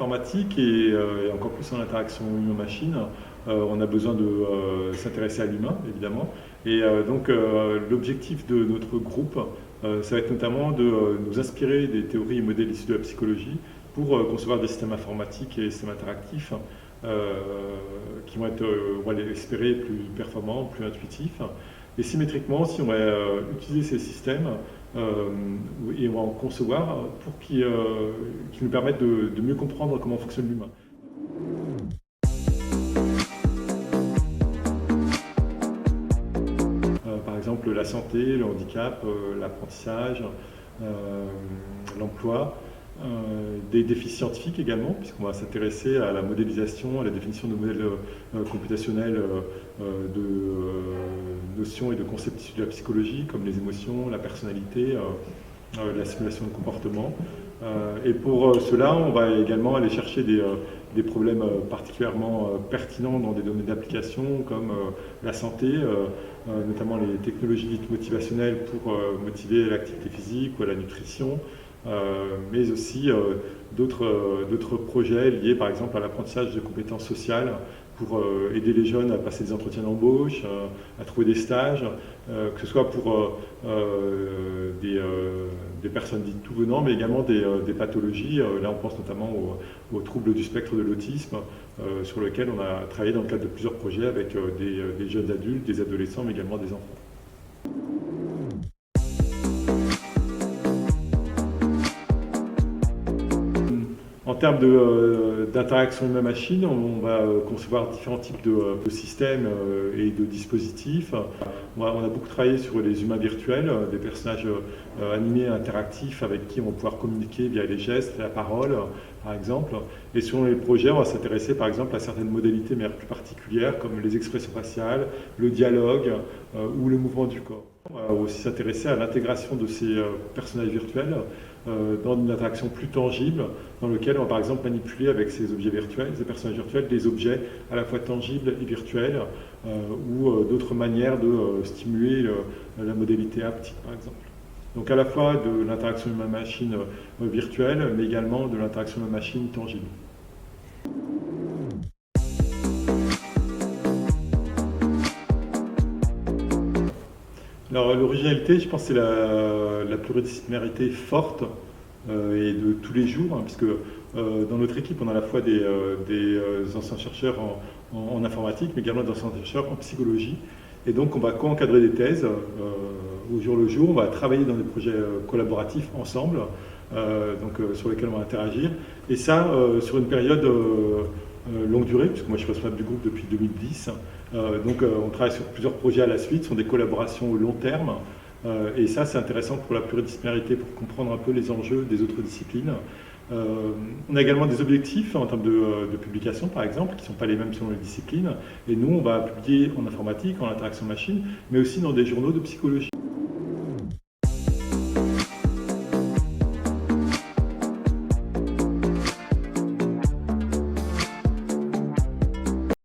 informatique et encore plus en interaction humain-machine, on a besoin de s'intéresser à l'humain, évidemment. Et donc l'objectif de notre groupe, ça va être notamment de nous inspirer des théories et modèles issus de la psychologie pour concevoir des systèmes informatiques et des systèmes interactifs qui vont être, on va l'espérer, plus performants, plus intuitifs. Et symétriquement, si on va utiliser ces systèmes, et on va en concevoir pour qu'ils nous permettent de mieux comprendre comment fonctionne l'humain. Par exemple, la santé, le handicap, l'apprentissage, l'emploi, des défis scientifiques également, puisqu'on va s'intéresser à la modélisation, à la définition de modèles computationnels de notions et de concepts issus de la psychologie, comme les émotions, la personnalité, la simulation de comportement. Et pour cela, on va également aller chercher des problèmes particulièrement pertinents dans des domaines d'application comme la santé, notamment les technologies dites motivationnelles pour motiver l'activité physique ou à la nutrition, mais aussi d'autres projets liés par exemple à l'apprentissage de compétences sociales pour aider les jeunes à passer des entretiens d'embauche, à trouver des stages, que ce soit pour des personnes dites tout venant, mais également des pathologies. Là, on pense notamment aux troubles du spectre de l'autisme, sur lesquels on a travaillé dans le cadre de plusieurs projets avec des jeunes adultes, des adolescents, mais également des enfants. En termes d'interaction humain-machine, on va concevoir différents types de systèmes et de dispositifs. On a beaucoup travaillé sur les humains virtuels, des personnages animés interactifs avec qui on va pouvoir communiquer via les gestes, la parole, par exemple. Et sur les projets, on va s'intéresser par exemple à certaines modalités mais plus particulières comme les expressions faciales, le dialogue ou le mouvement du corps. On va aussi s'intéresser à l'intégration de ces personnages virtuels dans une interaction plus tangible, dans lequel on va par exemple manipuler avec ces objets virtuels, ces personnages virtuels, des objets à la fois tangibles et virtuels, ou d'autres manières de stimuler la modalité haptique par exemple. Donc à la fois de l'interaction humain-machine virtuelle, mais également de l'interaction humain-machine tangible. Alors l'originalité, je pense que c'est la pluridisciplinarité forte et de tous les jours, hein, puisque dans notre équipe, on a à la fois des anciens chercheurs en informatique, mais également des anciens chercheurs en psychologie. Et donc on va co-encadrer des thèses au jour le jour, on va travailler dans des projets collaboratifs ensemble, sur lesquels on va interagir. Et ça, sur une période longue durée, puisque moi je suis responsable du groupe depuis 2010. On travaille sur plusieurs projets à la suite, ce sont des collaborations au long terme. Et ça, c'est intéressant pour la pluridisciplinarité, pour comprendre un peu les enjeux des autres disciplines. On a également des objectifs en termes de publication, par exemple, qui ne sont pas les mêmes selon les disciplines. Et nous, on va publier en informatique, en interaction machine, mais aussi dans des journaux de psychologie.